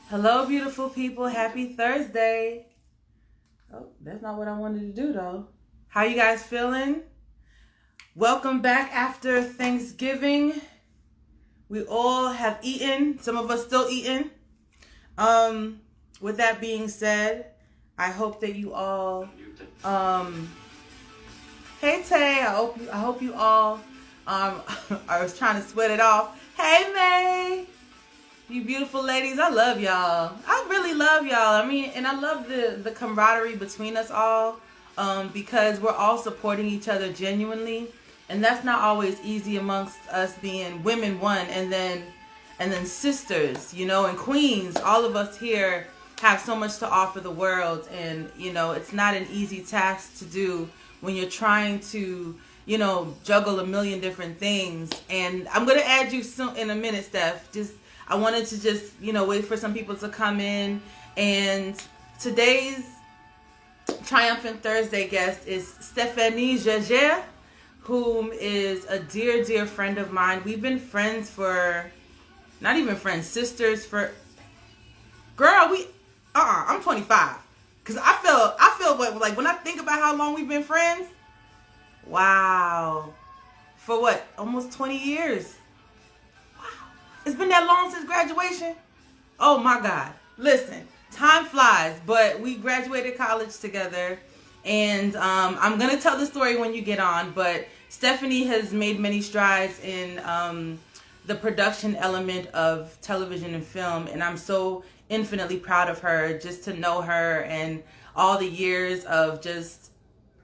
Hello, beautiful people. Happy Thursday. Oh, that's not what I wanted to do, though. How you guys feeling? Welcome back after Thanksgiving. We all have eaten. Some of us still eating. Um, with that being said, I hope that you all. Hey Tay, I hope you all. I was trying to sweat it off. Hey May. You beautiful ladies, I love y'all. I really love y'all. I mean, and I love the camaraderie between us all, because we're all supporting each other genuinely, and that's not always easy amongst us being women one, and then sisters, and queens. All of us here have so much to offer the world, and it's not an easy task to do when you're trying to juggle a million different things. And I'm gonna add you soon in a minute, Steph. I wanted to just, wait for some people to come in. And today's Triumphant Thursday guest is Stephalogie Gergeres, whom is a dear, dear friend of mine. We've been friends for, not even friends, sisters for, girl, I'm 25. Because I feel like when I think about how long we've been friends, wow. For what? Almost 20 years. It's been that long since graduation. Oh my God. Listen, time flies, but we graduated college together. And I'm going to tell the story when you get on. But Stephanie has made many strides in the production element of television and film. And I'm so infinitely proud of her, just to know her, and all the years of just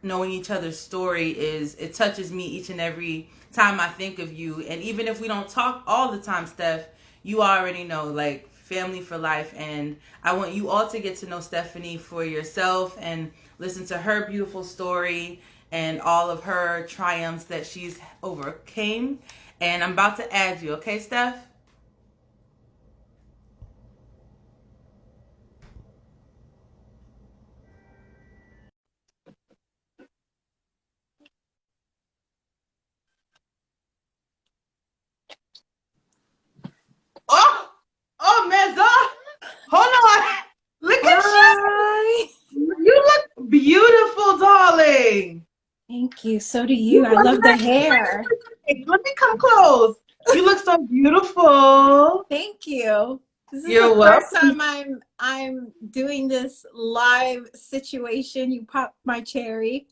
knowing each other's story. It touches me each and every time I think of you. And even if we don't talk all the time, Steph, you already know, like, family for life. And I want you all to get to know Stephanie for yourself and listen to her beautiful story and all of her triumphs that she's overcame. And I'm about to add you, okay, Steph? Oh, oh, Meza, hold on. Look at Hi. you. You look beautiful, darling. Thank you. So do You you. I look love the like, hair. let me come close. You look so beautiful. Thank you. This is the You're first welcome. time I'm doing this live situation. You popped my cherry.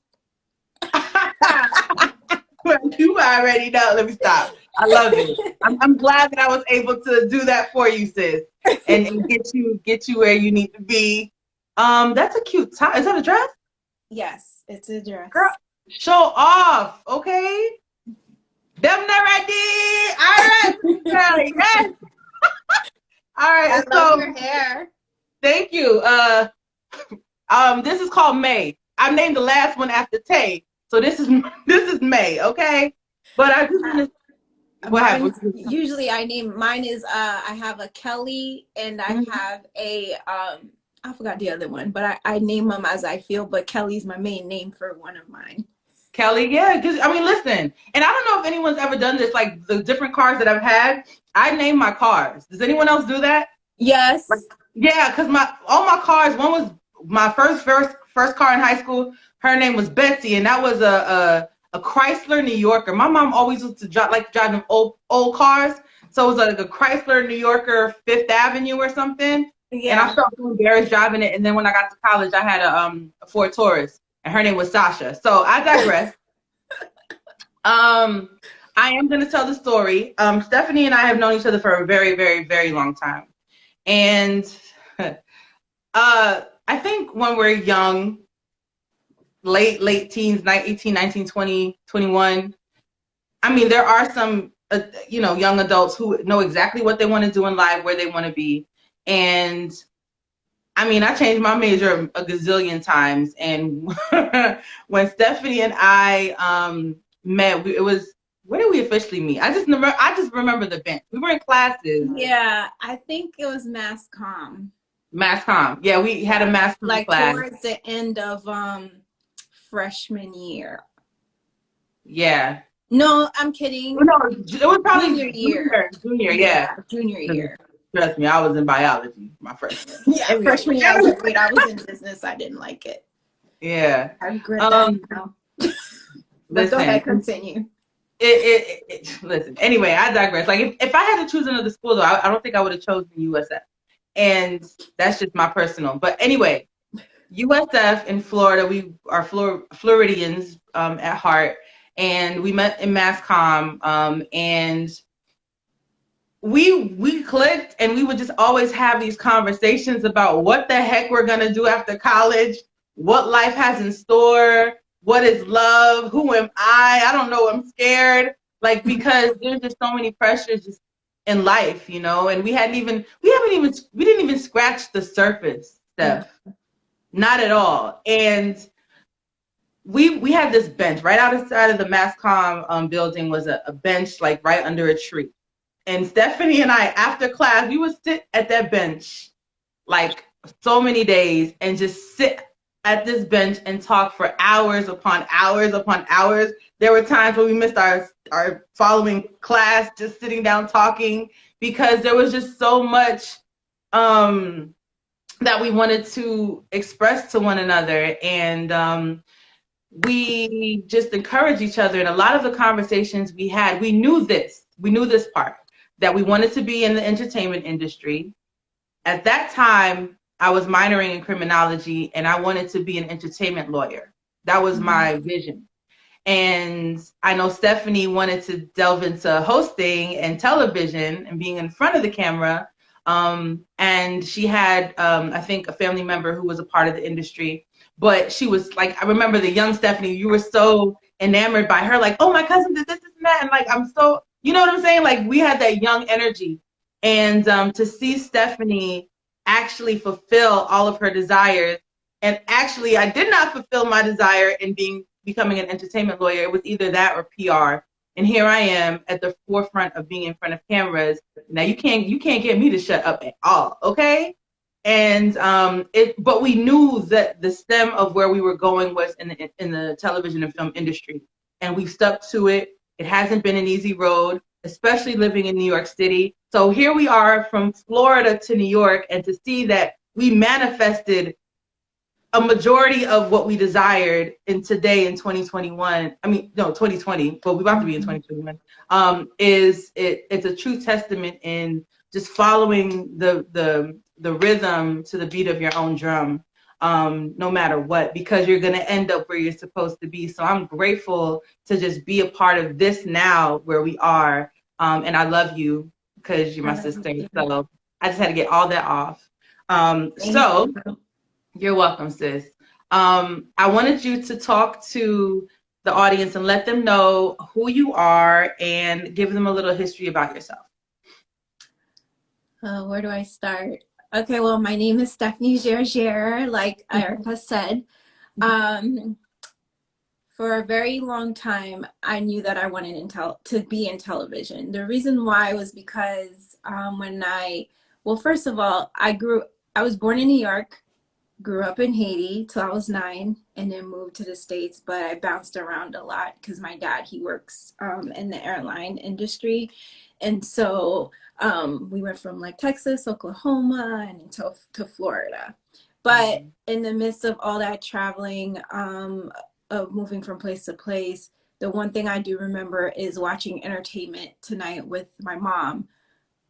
You already know. Let me stop. I love it. I'm glad that I was able to do that for you, sis, and get you where you need to be. That's a cute top. Is that a dress? Yes, it's a Girl, dress. show off, okay? Them not ready. All right, girl. Yes. All I right. love So your hair. thank you. This is called May. I named the last one after Tay, so this is this is May, okay? But I just want to. What Mine happened? usually I name mine is I have a Kelly and I Mhm. have a I forgot the other one, but I name them as I feel, but Kelly's my main name for one of mine. Kelly, yeah, because I mean, listen, and I don't know if anyone's ever done this, like the different cars that I've had. I name my cars. Does anyone else do that? Like, Yes. yeah, because my all my cars. One was my first car in high school. Her name was Betsy, and that was a Chrysler New Yorker. My mom always used to drive them old cars, so it was like a Chrysler New Yorker Fifth Avenue or something. And I Yeah. felt so embarrassed driving it. And then when I got to college, I had a Ford Taurus, and her name was Sasha. So I digress. Um, I am going to tell the story. Stephanie and I have known each other for a very, very, very long time. And I think when we're young, late teens, 18, 19, 20, 21, I mean, there are some, young adults who know exactly what they want to do in life, where they want to be. And I mean, I changed my major a gazillion times. And when Stephanie and I met, it was, where did we officially meet? I just remember the bench. We were in classes, Yeah, I think it was mass comm. mass comm. Yeah, we had a Yeah. mass comm Like class. towards the end of freshman year. Yeah. No, I'm kidding. No, it was probably Junior year. junior, yeah. Yeah, junior year. Trust me, I was in biology my freshman. Yeah, Anyway. freshman year I was great. I was in business. I didn't like it. Yeah. I regret that now. But go Listen, ahead, continue. listen. Anyway, I digress. Like, if I had to choose another school, though, I don't think I would have chosen USF. And that's just my personal. But anyway, USF in Florida, we are Floridians at heart. And we met in Mass Comm. And we clicked, and we would just always have these conversations about what the heck we're going to do after college, what life has in store, what is love, who am I don't know, I'm scared, like, because there's just so many pressures just in life, you know. And we didn't even scratch the surface, Steph. Yeah. Not at all. And we had this bench right outside of the Mass Comm building, was a bench like right under a tree. And Stephanie and I, after class, we would sit at that bench like so many days and just sit at this bench and talk for hours upon hours upon hours. There were times when we missed our following class just sitting down talking, because there was just so much that we wanted to express to one another. And we just encouraged each other. And a lot of the conversations we had, we knew this part, that we wanted to be in the entertainment industry. At that time, I was minoring in criminology, and I wanted to be an entertainment lawyer. That was my vision. And I know Stephanie wanted to delve into hosting and television and being in front of the camera. And she had, I think, a family member who was a part of the industry. But she was like, I remember the young Stephanie, you were so enamored by her, like, oh, my cousin did this and that. And like, I'm so, you know what I'm saying? Like, we had that young energy. And to see Stephanie actually fulfill all of her desires. And actually, I did not fulfill my desire in becoming an entertainment lawyer. It was either that or PR. And here I am at the forefront of being in front of cameras. Now you can't get me to shut up at all, okay? And but we knew that the stem of where we were going was in the television and film industry, and we've stuck to it. It hasn't been an easy road, especially living in New York City. So here we are from Florida to New York, and to see that we manifested a majority of what we desired in 2021. I mean, no, 2020, but we're about to be in 2021. It's a true testament in just following the rhythm to the beat of your own drum, no matter what, because you're going to end up where you're supposed to be. So I'm grateful to just be a part of this now where we are. And I love you because you're my sister. So I just had to get all that off. You're welcome, sis. I wanted you to talk to the audience and let them know who you are and give them a little history about yourself. Where do I start? Okay, well, my name is Stephanie Gergeres, like Erica said. For a very long time, I knew that I wanted to be in television. The reason why was because first of all, I was born in New York, grew up in Haiti till I was 9, and then moved to the States, but I bounced around a lot because my dad, he works in the airline industry. And so we went from like Texas, Oklahoma, and to Florida. But in the midst of all that traveling, of moving from place to place, the one thing I do remember is watching Entertainment Tonight with my mom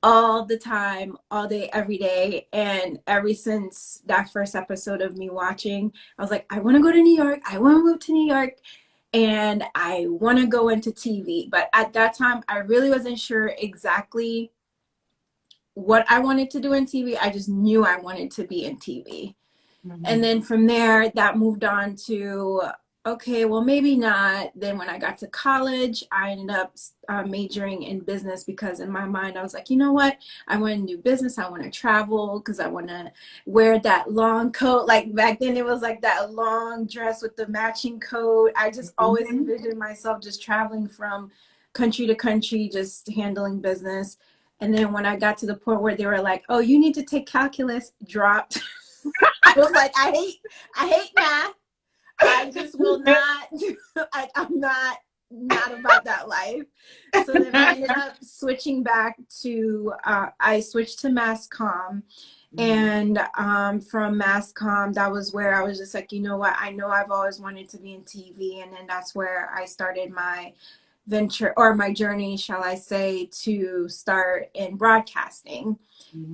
all the time, all day, every day. And ever since that first episode of me watching, I was like, I want to go to New York. I want to move to New York. And I want to go into TV. But at that time, I really wasn't sure exactly what I wanted to do in TV. I just knew I wanted to be in TV. And then from there, that moved on to, okay, well, maybe not. Then when I got to college, I ended up majoring in business because in my mind, I was like, you know what? I want to do business. I want to travel because I want to wear that long coat. Like back then, it was like that long dress with the matching coat. I just always envisioned myself just traveling from country to country, just handling business. And then when I got to the point where they were like, oh, you need to take calculus, dropped. I was like, I hate math. I just will not. I'm not not about that life. So then I ended up switching back to, I switched to mass comm. And from mass comm, that was where I was just like, you know what, I know I've always wanted to be in TV. And then that's where I started my venture, or my journey, shall I say, to start in broadcasting.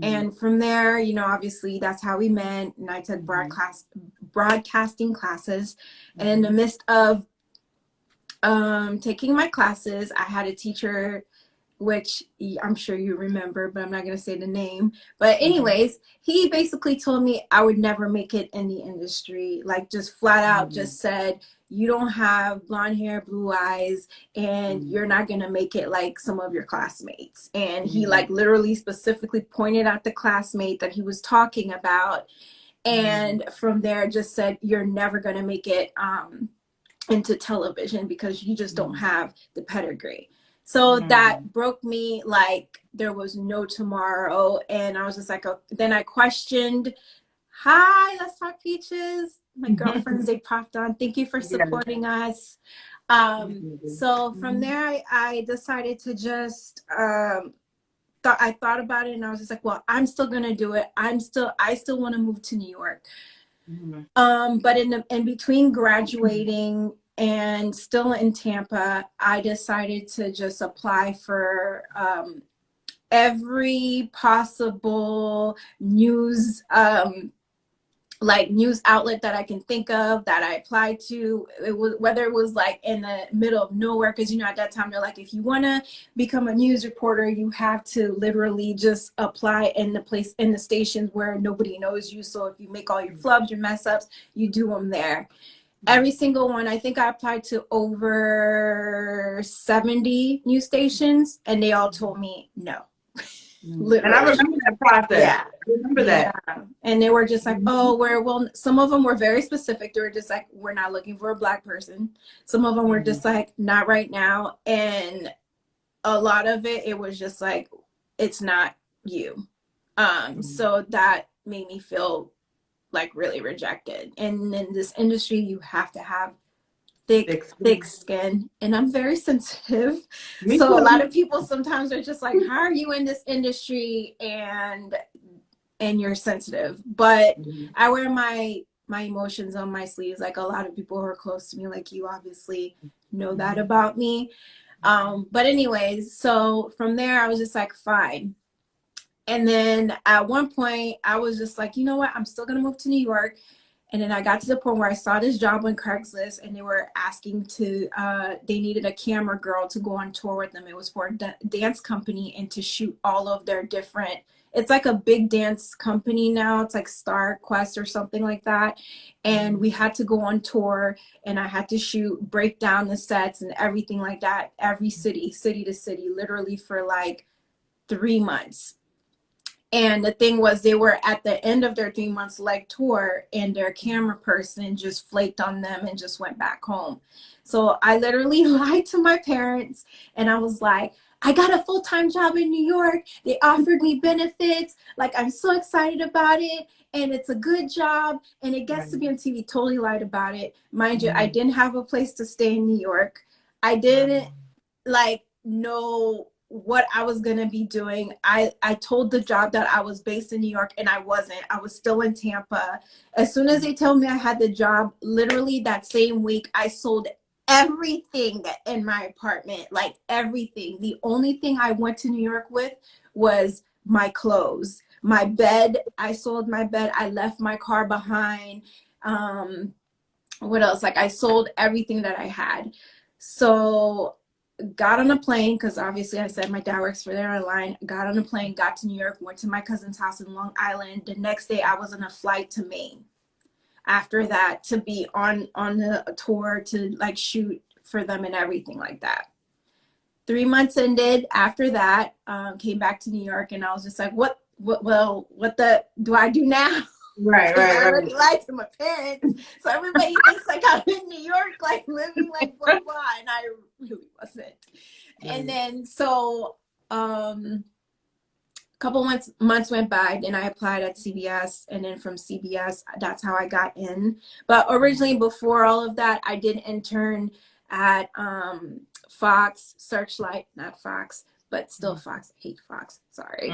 And from there, you know, obviously that's how we met. And I took broadcasting classes. And in the midst of taking my classes, I had a teacher, which I'm sure you remember, but I'm not going to say the name. But anyways, he basically told me I would never make it in the industry. Like, just flat out just said, you don't have blonde hair, blue eyes, and you're not going to make it like some of your classmates. And he like literally specifically pointed out the classmate that he was talking about. And from there just said, you're never going to make it into television because you just don't have the pedigree. So that broke me like there was no tomorrow. And I was just like, oh, then I questioned, hi, let's talk peaches. My girlfriends, they popped on. Thank you for supporting us. So from there, I decided to just, I thought about it, and I was just like, well, I'm still going to do it. I still want to move to New York. But in between graduating and still in Tampa, I decided to just apply for every possible news news outlet that I can think of that I applied to. It was, whether it was like in the middle of nowhere, because you know at that time they're like, if you want to become a news reporter, you have to literally just apply in the stations where nobody knows you. So if you make all your flubs, your mess ups, you do them there. Every single one. I think I applied to over 70 news stations, and they all told me no. Literally. And I remember that process. Yeah. I remember that. Yeah. And they were just like, oh, well, some of them were very specific. They were just like, we're not looking for a Black person. Some of them were just like, not right now. And a lot of it was just like, it's not you. So that made me feel like really rejected. And in this industry, you have to have thick skin, and I'm very sensitive. So a lot of people sometimes are just like, how are you in this industry and you're sensitive? But I wear my emotions on my sleeves. Like, a lot of people who are close to me, like you, obviously know that about me. But anyways, so from there I was just like, fine. And then at one point I was just like, you know what, I'm still gonna move to New York. And then I got to the point where I saw this job on Craigslist, and they were asking to, they needed a camera girl to go on tour with them. It was for a dance company, and to shoot all of their different, it's like a big dance company now. It's like Star Quest or something like that. And we had to go on tour, and I had to break down the sets and everything like that. Every city to city, literally for like 3 months. And the thing was, they were at the end of their 3 months leg tour, and their camera person just flaked on them and just went back home. So I literally lied to my parents, and I was like, I got a full-time job in New York. They offered me benefits. Like, I'm so excited about it, and it's a good job, and it gets to be on TV. Totally lied about it. Mind you, I didn't have a place to stay in New York. I didn't know what I was going to be doing. I told the job that I was based in New York, and I wasn't. I was still in Tampa. As soon as they told me I had the job, literally that same week, I sold everything in my apartment, like everything. The only thing I went to New York with was my clothes. My bed, I sold my bed. I left my car behind. What else? Like, I sold everything that I had. So got on a plane, because obviously I said my dad works for their airline. Got on a plane, got to New York, went to my cousin's house in Long Island. The next day I was on a flight to Maine. After that, to be on the tour to like shoot for them and everything like that. 3 months ended. After that, came back to New York, and I was just like, what do I do now? Right. I already lied to my parents, so everybody thinks like I'm in New York, like living like blah blah, and I really wasn't. And then so couple months went by, and I applied at CBS, and then from CBS, that's how I got in. But originally, before all of that, I did intern at Fox, Searchlight, not Fox, but still Fox. I hate Fox. Sorry.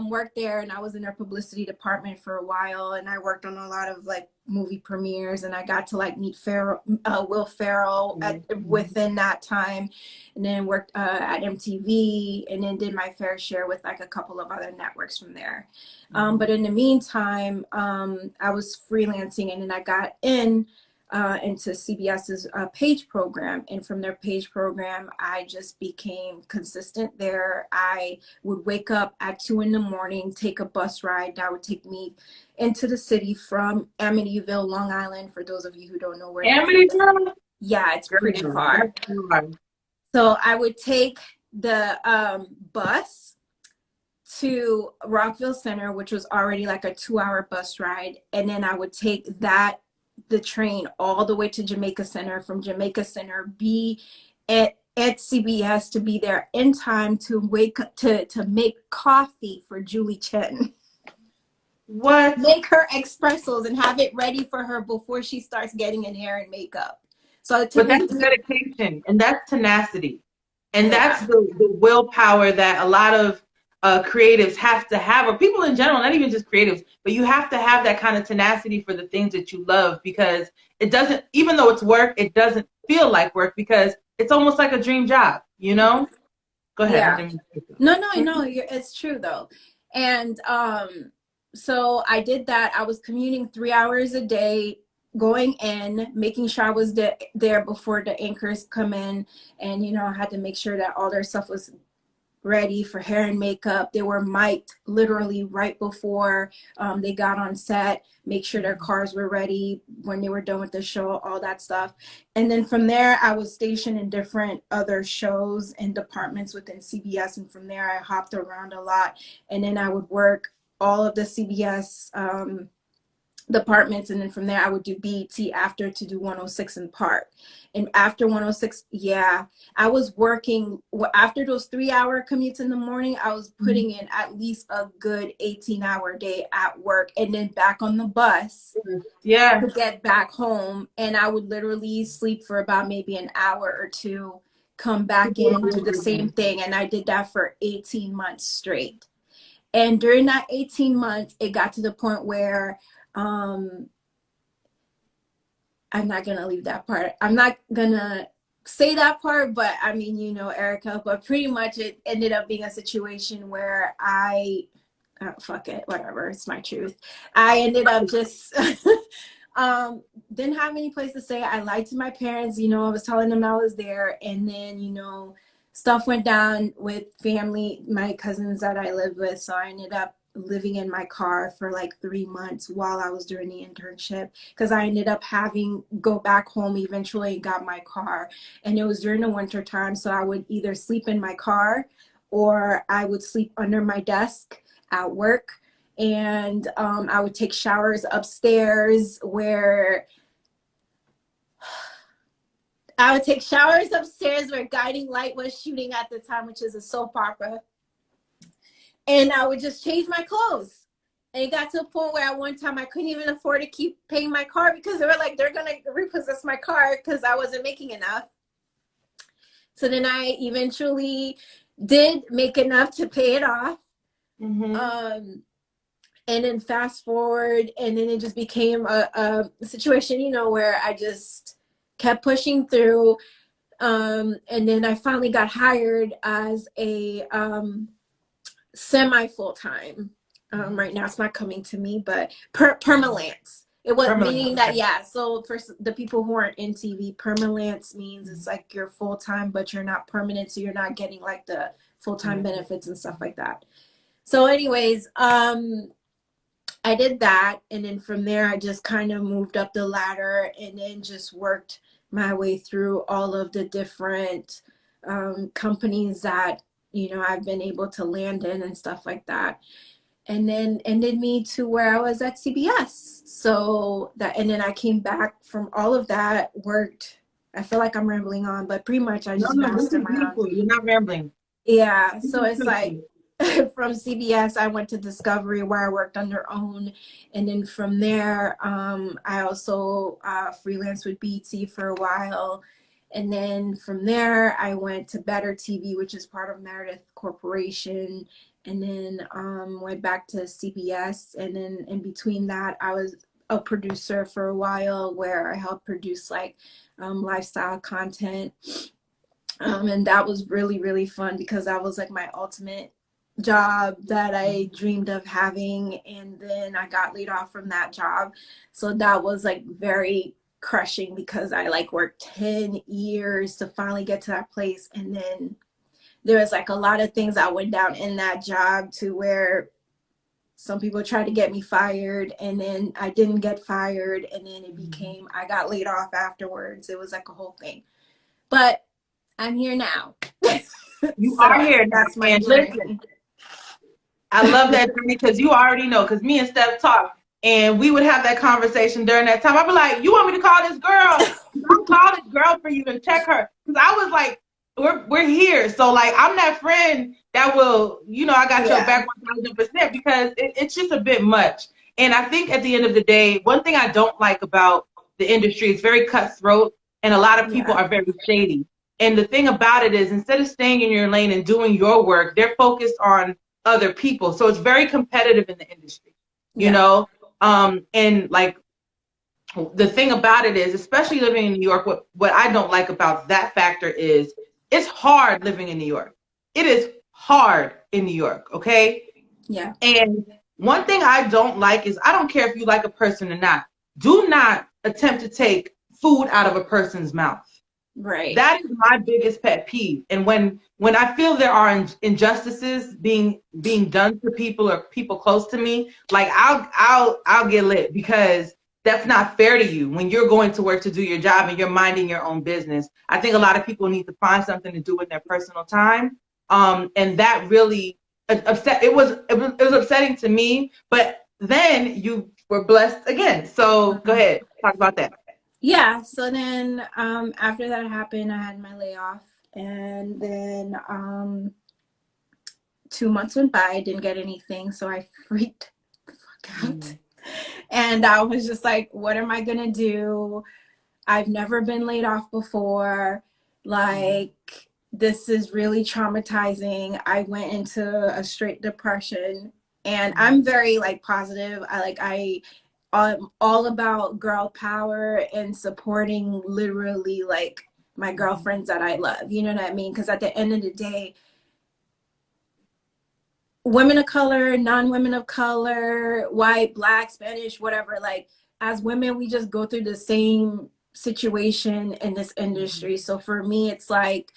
Worked there, and I was in their publicity department for a while, and I worked on a lot of like movie premieres, and I got to like meet Will Ferrell within that time, and then worked at MTV, and then did my fair share with like a couple of other networks from there. But in the meantime, I was freelancing, and then I got into CBS's page program, and from their page program I just became consistent there. I would wake up at 2 a.m, take a bus ride that would take me into the city from Amityville, Long Island, for those of you who don't know where Amityville? Yeah, it's pretty far. So I would take the bus to Rockville Center, which was already like a 2-hour bus ride, and then I would take the train all the way to Jamaica Center, from Jamaica Center be at CBS to be there in time to to make coffee for Julie Chen. What? Make her espressos and have it ready for her before she starts getting in hair and makeup. So but that's dedication, and that's tenacity, and that's the willpower that a lot of creatives have to have, or people in general, not even just creatives, but you have to have that kind of tenacity for the things that you love, because it doesn't, even though it's work, it doesn't feel like work, because it's almost like a dream job, you know? Go ahead. Yeah. No, it's true though. And so I did that. I was commuting 3 hours a day, going in, making sure I was there before the anchors come in, and I had to make sure that all their stuff was ready for hair and makeup. They were mic'd literally right before they got on set, make sure their cars were ready when they were done with the show, all that stuff. And then from there, I was stationed in different other shows and departments within CBS, and from there I hopped around a lot, and then I would work all of the CBS departments, and then from there I would do BET after to do 106 in Park. And after 106, I was working after those 3-hour commutes in the morning. I was putting in at least a good 18-hour day at work, and then back on the bus to get back home. And I would literally sleep for about maybe an hour or two, come back in, do the same thing. And I did that for 18 months straight. And during that 18 months, it got to the point where I'm not going to leave that part. I'm not going to say that part, but I mean, Erica, but pretty much it ended up being a situation where fuck it, whatever. It's my truth. I ended up just, didn't have any place to stay. I lied to my parents, I was telling them I was there. And then, stuff went down with family, my cousins that I lived with. So I ended up living in my car for like 3 months while I was doing the internship, because I ended up having go back home eventually and got my car. And it was during the winter time, so I would either sleep in my car or I would sleep under my desk at work. And I would take showers upstairs where Guiding Light was shooting at the time, which is a soap opera. And I would just change my clothes. And it got to a point where at one time I couldn't even afford to keep paying my car, because they were like, they're going to repossess my car because I wasn't making enough. So then I eventually did make enough to pay it off. And then fast forward, and then it just became a situation, where I just kept pushing through. And then I finally got hired as a semi full-time. Right now it's not coming to me, but permalance. It was meaning that, so for the people who aren't in TV, permalance means it's like you're full-time but you're not permanent, so you're not getting like the full-time benefits and stuff like that. So anyways, I did that, and then from there I just kind of moved up the ladder, and then just worked my way through all of the different companies that I've been able to land in and stuff like that, and then ended me to where I was at CBS. So and then I came back from all of that, worked. I feel like I'm rambling on, but pretty much I just this is beautiful. You're not rambling. Yeah, so it's like from CBS, I went to Discovery, where I worked on their own. And then from there, I also freelanced with BET for a while. And then from there, I went to Better TV, which is part of Meredith Corporation. And then went back to CBS. And then in between that, I was a producer for a while where I helped produce like lifestyle content. And that was really, really fun because that was like my ultimate job that I dreamed of having. And then I got laid off from that job. So that was like very crushing because I like worked 10 years to finally get to that place. And then there was like a lot of things that went down in that job to where some people tried to get me fired, and then I didn't get fired, and then it became I got laid off afterwards. It was like a whole thing. But I'm here now. You So are here. that's my And journey. listen, I love that journey because you already know, because me and Steph talk, and we would have that conversation during that time. I'd be like, you want me to call this girl? I'll call this girl for you and check her. Because I was like, we're here. So, like, I'm that friend that will, I got your back 1,000% because it's just a bit much. And I think at the end of the day, one thing I don't like about the industry is very cutthroat, and a lot of people are very shady. And the thing about it is, instead of staying in your lane and doing your work, they're focused on other people. So it's very competitive in the industry, you know? And like the thing about it is, especially living in New York, what I don't like about that factor is it's hard living in New York. It is hard in New York, okay? Yeah. And one thing I don't like is, I don't care if you like a person or not, do not attempt to take food out of a person's mouth. Right. That is my biggest pet peeve. And when I feel there are injustices being done to people or people close to me, like I'll get lit, because that's not fair to you when you're going to work to do your job and you're minding your own business. I think a lot of people need to find something to do in their personal time. And that really upset. It was upsetting to me, but then you were blessed again. So go ahead, talk about that. Yeah, so then after that happened, I had my layoff, and then 2 months went by, I didn't get anything, so I freaked the fuck out. And I was just like, what am I gonna do? I've never been laid off before. Like, this is really traumatizing. I went into a straight depression, and I'm very like positive. I'm all about girl power and supporting literally like my girlfriends that I love. You know what I mean? Because at the end of the day, women of color, non-women of color, white, black, Spanish, whatever, like as women, we just go through the same situation in this industry. So for me, it's like,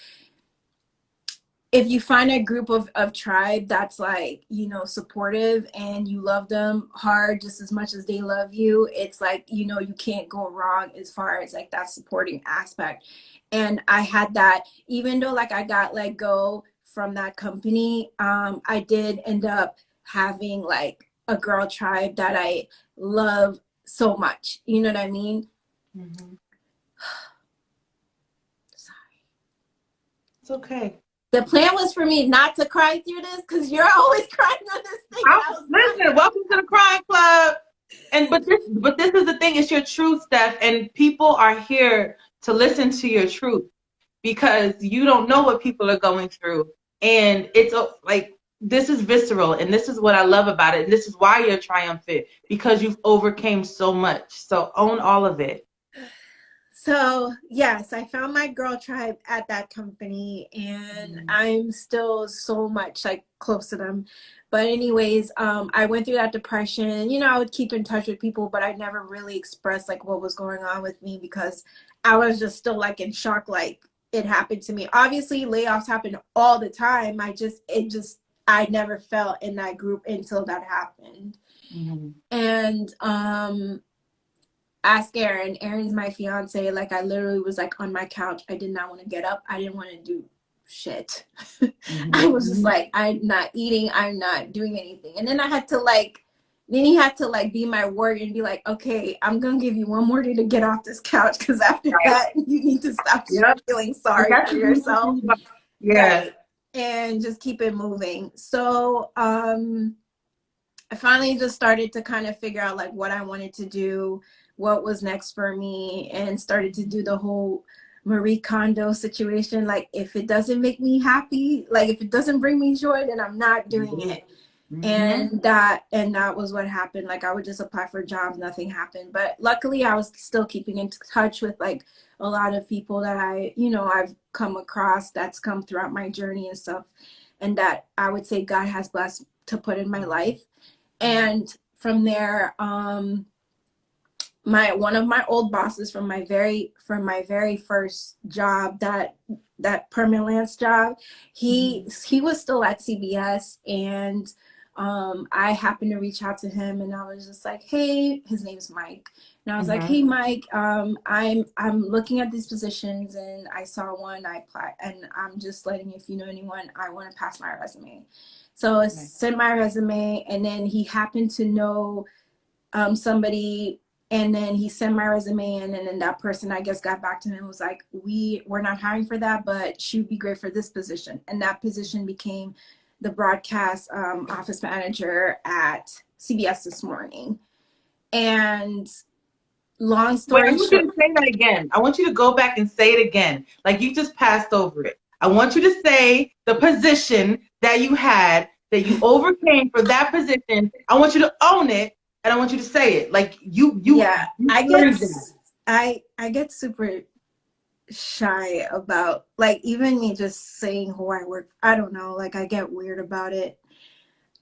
if you find a group of tribe that's like, supportive, and you love them hard just as much as they love you, it's like, you can't go wrong as far as like that supporting aspect. And I had that, even though like I got let go from that company, I did end up having like a girl tribe that I love so much. You know what I mean? Sorry. It's okay. The plan was for me not to cry through this, because you're always crying on this thing. Listen, welcome to the Crying Club. But this is the thing, it's your truth, Steph, and people are here to listen to your truth, because you don't know what people are going through. And it's like, this is visceral, and this is what I love about it. And this is why you're triumphant, because you've overcame so much. So own all of it. So yes, I found my girl tribe at that company, and I'm still so much like close to them. But anyways, I went through that depression. I would keep in touch with people, but I never really expressed like what was going on with me, because I was just still like in shock, like it happened to me. Obviously, layoffs happen all the time. I never felt in that group until that happened. And ask Aaron. Aaron's my fiance. Like, I literally was like on my couch. I did not want to get up. I didn't want to do shit. I was just like, I'm not eating. I'm not doing anything. And then he had to like be my word and be like, okay, I'm going to give you one more day to get off this couch, because after that, you need to stop feeling sorry for yourself. Right. And just keep it moving. So I finally just started to kind of figure out like what I wanted to do, what was next for me, and started to do the whole Marie Kondo situation. Like, if it doesn't make me happy, like if it doesn't bring me joy, then I'm not doing it. And that was what happened. Like, I would just apply for jobs, nothing happened. But luckily I was still keeping in touch with like a lot of people that I've come across, that's come throughout my journey and stuff, and that I would say God has blessed to put in my life. And from there, one of my old bosses from my very first job, that permanent Lance job, he was still at CBS, and I happened to reach out to him, and I was just like, hey, his name's Mike, and I was like, hey Mike, I'm looking at these positions, and I saw one, I applied, and I'm just letting you, if you know anyone, I want to pass my resume. So I sent my resume, and then he happened to know somebody, and then he sent my resume in, and then that person, I guess, got back to him and was like, we're not hiring for that, but she would be great for this position. And that position became the broadcast office manager at CBS This Morning. And long story short. I want you to say that again. I want you to go back and say it again. Like you just passed over it. I want you to say the position that you had, that you overcame for that position. I want you to own it. And I want you to say it like you. Yeah, I get super shy about, like, even me just saying who I work. I don't know, like, I get weird about it.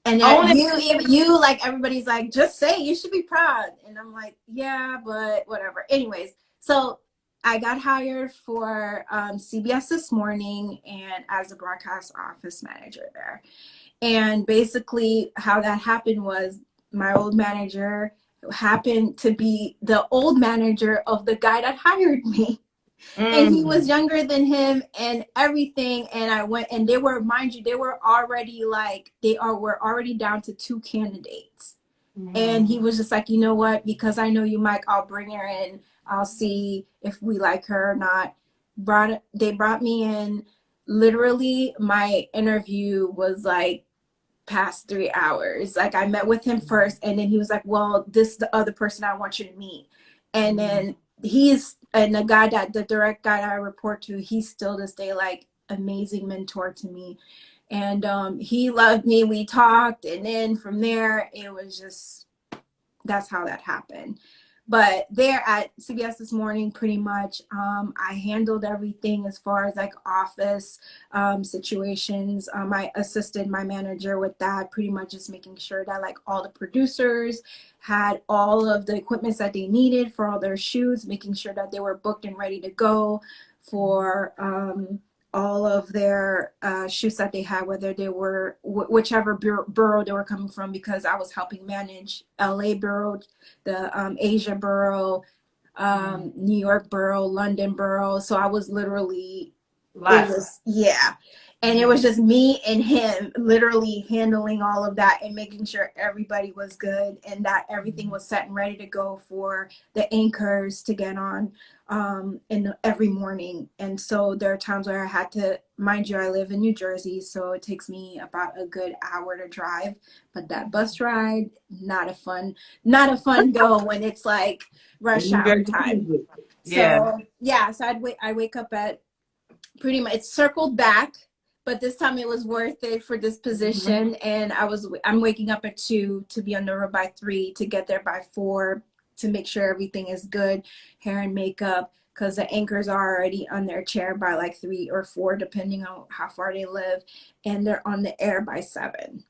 And you, like, everybody's like, just say it, you should be proud. And I'm like, yeah, but whatever. Anyways, so I got hired for CBS This Morning, and as a broadcast office manager there. And basically how that happened was, my old manager happened to be the old manager of the guy that hired me. And he was younger than him and everything. And I went, and they were, mind you, they were already were already down to 2 candidates. And he was just like, you know what, because I know you, Mike, I'll bring her in. I'll see if we like her or not. They brought me in. Literally, my interview was like past 3 hours. Like, I met with him first, and then he was like, well, this is the other person I want you to meet. And then the direct guy that I report to, he's still this day like amazing mentor to me. And he loved me. We talked, and then from there it was just, that's how that happened. But there at CBS This Morning, pretty much, I handled everything as far as like office situations. I assisted my manager with that, pretty much just making sure that like all the producers had all of the equipment that they needed for all their shoots, making sure that they were booked and ready to go for all of their shoots that they had, whether they were whichever borough they were coming from, because I was helping manage LA borough, the Asia borough, New York borough, London borough. So I was literally, and it was just me and him literally handling all of that and making sure everybody was good and that everything was set and ready to go for the anchors to get on every morning. And so there are times where I had to, mind you, I live in New Jersey, so it takes me about a good hour to drive. But that bus ride, not a fun go when it's like rush hour time. So I wake up at, pretty much, it's circled back, but this time it was worth it for this position. And I'm waking up at 2 to be on the road by 3 to get there by 4 to make sure everything is good, hair and makeup, because the anchors are already on their chair by like 3 or 4, depending on how far they live, and they're on the air by 7.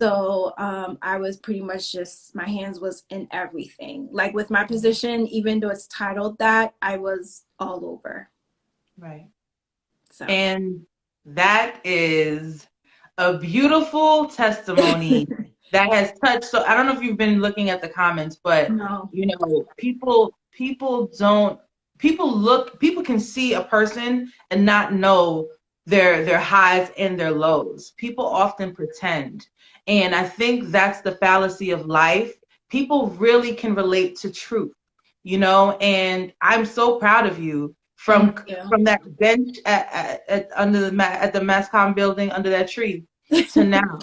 So I was pretty much just, my hands was in everything. Like with my position, even though it's titled that, I was all over. Right. So. And that is a beautiful testimony that has touched. So I don't know if you've been looking at the comments, but you know, people can see a person and not know their highs and their lows. People often pretend. And I think that's the fallacy of life. People really can relate to truth, you know, and I'm so proud of you from that bench at the MassCom building under that tree to now.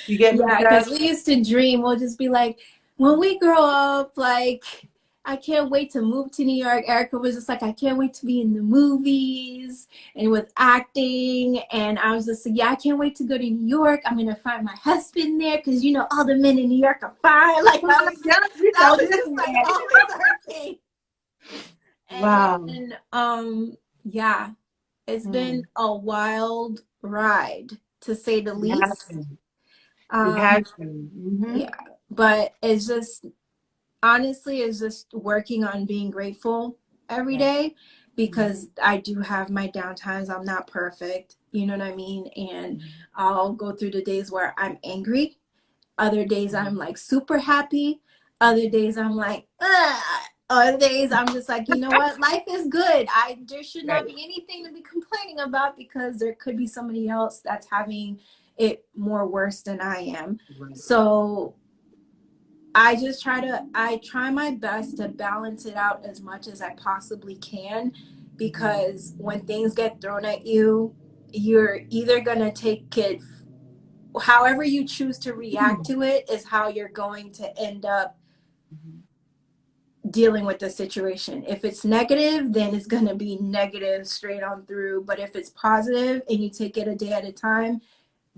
You get me? Yeah, because we used to dream. We'll just be like, when we grow up, like, I can't wait to move to New York. Erica was just like, I can't wait to be in the movies and with acting. And I was just like, yeah, I can't wait to go to New York. I'm going to find my husband there because, you know, all the men in New York are fine. Like, Yeah, you that know was this just like man. always her thing. Wow. And yeah, it's been Mm. a wild ride to say the It has least. been. It Um, has been. Mm-hmm. yeah, but it's just honestly is just working on being grateful every Right. day Mm-hmm. because I do have my downtimes. I'm not perfect, you know what I mean? And I'll go through the days where I'm angry. Other days I'm like super happy. Other days I'm like, ugh. Other days I'm just like, you know what? Life is good. There should not Right. be anything to be complaining about because there could be somebody else that's having it more worse than I am. Right. So I try my best to balance it out as much as I possibly can because when things get thrown at you, you're either going to take it however you choose to react to it is how you're going to end up Mhm. dealing with the situation. If it's negative, then it's going to be negative straight on through, but if it's positive and you take it a day at a time,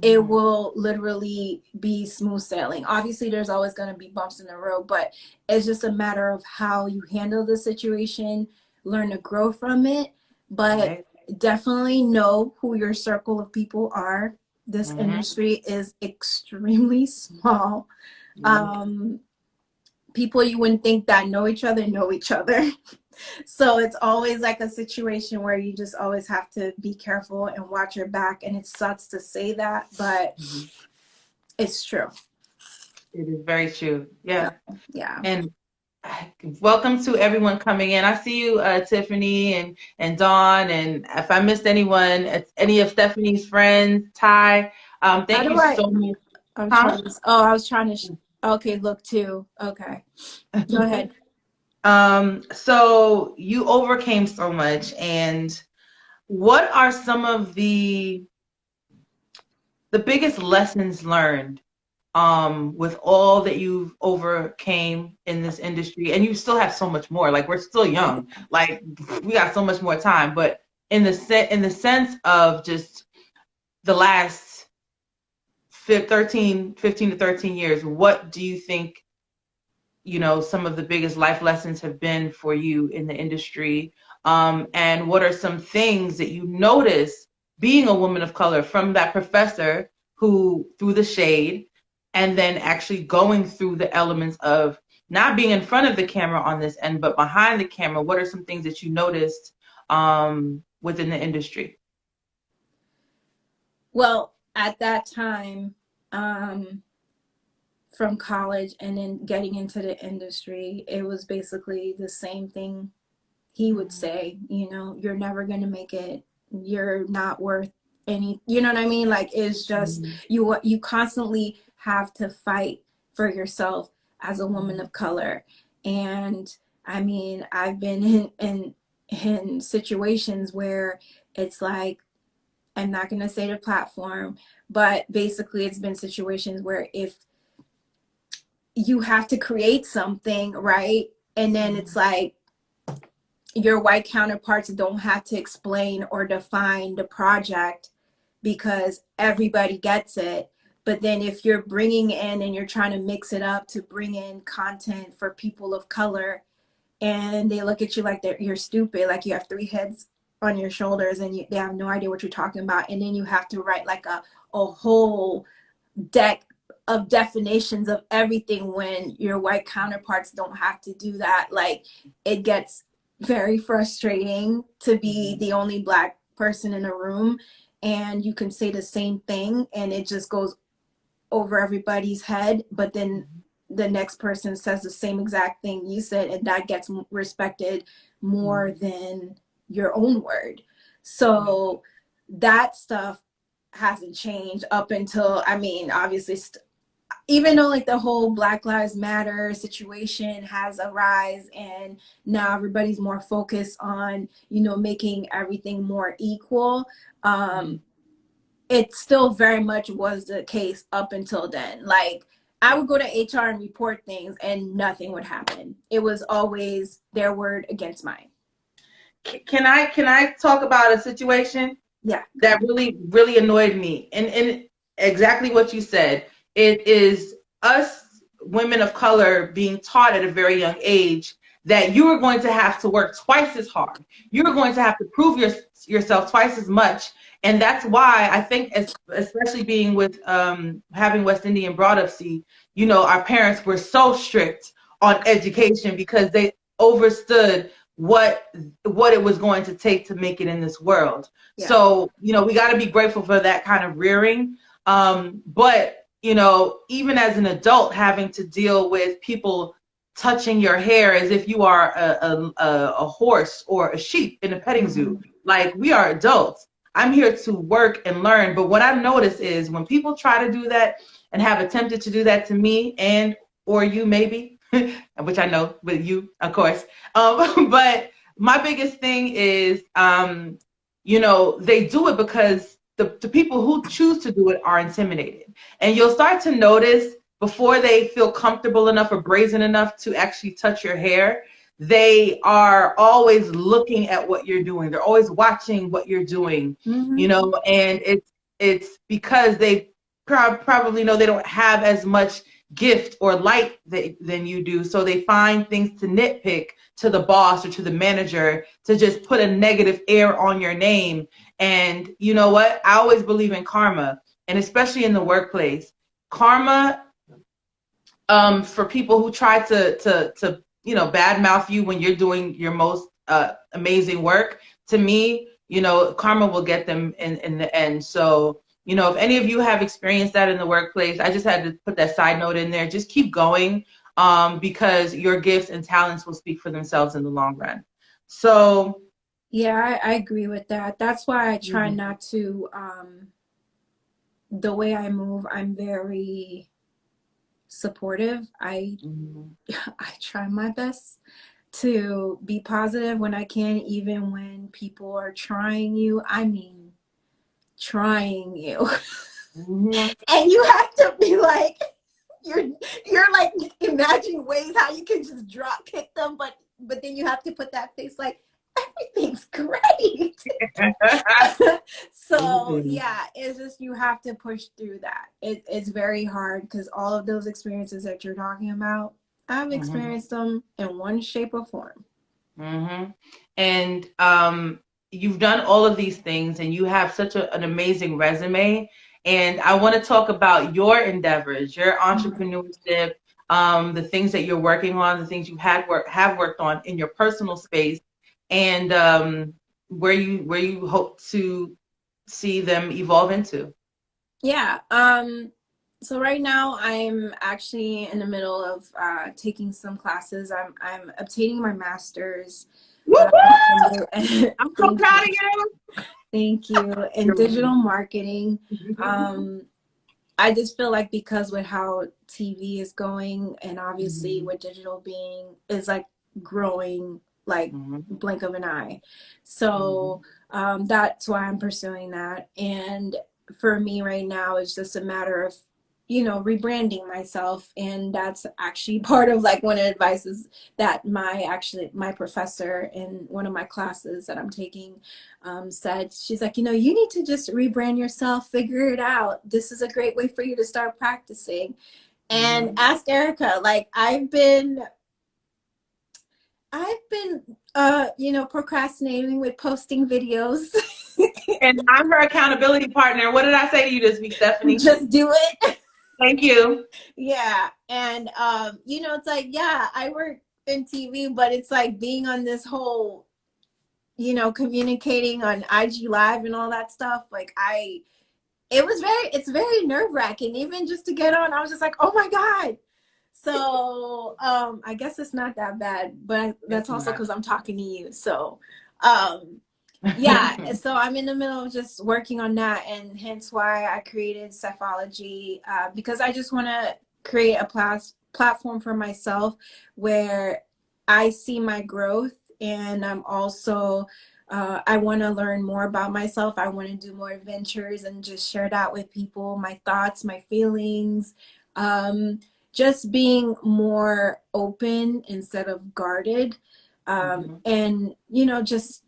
it Mhm. will literally be smooth sailing. Obviously, there's always going to be bumps in the road, but it's just a matter of how you handle the situation, learn to grow from it, but Right. definitely know who your circle of people are. This Mm-hmm. industry is extremely small. Yeah. Um, People you wouldn't think that know each other. So it's always like a situation where you just always have to be careful and watch your back. And it sucks to say that, but Mhm. it's true. It is very true. Yeah. Yeah. Yeah. And welcome to everyone coming in. I see you, Tiffany and Dawn. And if I missed anyone, it's any of Stephanie's friends, Ty. How Thank do you I? so much. I'm Huh? trying to. Oh, I was trying to. Okay, look too. Okay, go ahead. So you overcame so much, and what are some of the biggest lessons learned with all that you've overcame in this industry? And you still have so much more. Like, we're still young, like we got so much more time, but in the sense of just the last 15 to 13 years, what do you think, some of the biggest life lessons have been for you in the industry? And what are some things that you notice being a woman of color from that professor who threw the shade, and then actually going through the elements of not being in front of the camera on this end, but behind the camera? What are some things that you noticed within the industry? Well, at that time, um, from college and then getting into the industry, it was basically the same thing he would Mhm. say, you know, you're never going to make it. You're not worth any, you know what I mean? Like it's just Mhm. you constantly have to fight for yourself as a woman Mhm. of color. And I mean, I've been in situations where it's like I'm not going to say the platform, but basically it's been situations where if you have to create something, right? And then it's Mhm. like your white counterparts don't have to explain or define the project because everybody gets it. But then if you're bringing in and you're trying to mix it up to bring in content for people of color and they look at you like you're stupid, like you have three heads on your shoulders and they have no idea what you're talking about. And then you have to write like a whole deck of definitions of everything when your white counterparts don't have to do that. Like it gets very frustrating to be Mhm. the only black person in a room and you can say the same thing and it just goes over everybody's head, but then Mhm. the next person says the same exact thing you said and that gets respected more Mhm. than your own word. Right. So that stuff hasn't changed up until, I mean, obviously even though like the whole Black Lives Matter situation has arisen and now everybody's more focused on, you know, making everything more equal, Mhm. it still very much was the case up until then. Like, I would go to HR and report things and nothing would happen. It was always their word against mine. Can I talk about a situation Yeah. that really annoyed me? And exactly what you said. It is us women of color being taught at a very young age that you are going to have to work twice as hard. You're going to have to prove yourself twice as much. And that's why I think, especially being with having West Indian brought up, see, you know, our parents were so strict on education because they overstood what it was going to take to make it in this world. Yeah. So, you know, we got to be grateful for that kind of rearing. But, you know, even as an adult, having to deal with people touching your hair as if you are a horse or a sheep in a petting zoo. Like, we are adults. I'm here to work and learn. But what I've noticed is when people try to do that and have attempted to do that to me and or you maybe, which I know with you, of course. But my biggest thing is, you know, they do it because the people who choose to do it are intimidated. And you'll start to notice before they feel comfortable enough or brazen enough to actually touch your hair, they are always looking at what you're doing. They're always watching what you're doing, you know, and it's because they probably know they don't have as much gift or light than you do. So they find things to nitpick to the boss or to the manager to just put a negative air on your name. And you know what? I always believe in karma, and especially in the workplace. Karma, for people who try to you know, badmouth you when you're doing your most amazing work, to me, you know, karma will get them in the end. So, you know, if any of you have experienced that in the workplace, I just had to put that side note in there. Just keep going, because your gifts and talents will speak for themselves in the long run. So yeah, I agree with that. That's why I try not to, the way I move, I'm very supportive. I try my best to be positive when I can, even when people are trying you. I mean, trying you. And you have to be like, you're like imagining ways how you can just drop kick them, but then you have to put that face like everything's great. So yeah, it's just you have to push through that. It's very hard because all of those experiences that you're talking about, I've experienced them in one shape or form. And you've done all of these things, and you have such an amazing resume. And I want to talk about your endeavors, your entrepreneurship, the things that you're working on, the things you have worked on in your personal space, and where you hope to see them evolve into. Yeah. So right now I'm actually in the middle of taking some classes. I'm obtaining my master's. I'm so proud of you. Thank you. In digital marketing. I just feel like because with how TV is going, and obviously with digital being is like growing like blink of an eye. So that's why I'm pursuing that. And for me right now, it's just a matter of, you know, rebranding myself. And that's actually part of like one of the advices that my professor in one of my classes that I'm taking said. She's like, you know, you need to just rebrand yourself, figure it out. This is a great way for you to start practicing. And ask Erica, like I've been you know, procrastinating with posting videos. And I'm her accountability partner. What did I say to you this week, Stephanie? Just do it. Thank you. Yeah. And you know, it's like, yeah, I work in TV, but it's like being on this whole, you know, communicating on IG Live and all that stuff. Like it's very nerve-wracking. Even just to get on, I was just like, oh my God. So I guess it's not that bad, but that's also because I'm talking to you. So yeah, so I'm in the middle of just working on that, and hence why I created Stephalogie, because I just want to create a platform for myself where I see my growth, and I'm also I want to learn more about myself. I want to do more adventures and just share that with people, my thoughts, my feelings. just being more open instead of guarded. And, you know, just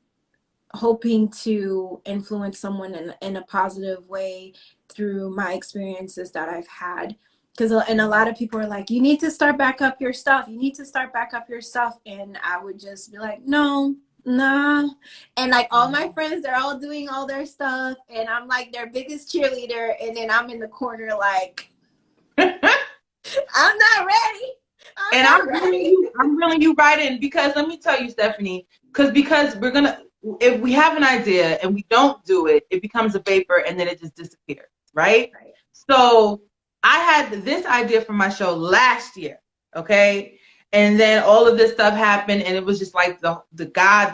hoping to influence someone in a positive way through my experiences that I've had. Because, and a lot of people are like, you need to start back up your stuff. You need to start back up your stuff. And I would just be like, no, nah. And like all my friends, they're all doing all their stuff. And I'm like their biggest cheerleader. And then I'm in the corner like, I'm not ready. I'm reeling you right in, because let me tell you, Stephanie, because we're gonna, if we have an idea and we don't do it, it becomes a vapor and then it just disappears, right? So I had this idea for my show last year, okay? And then all of this stuff happened, and it was just like the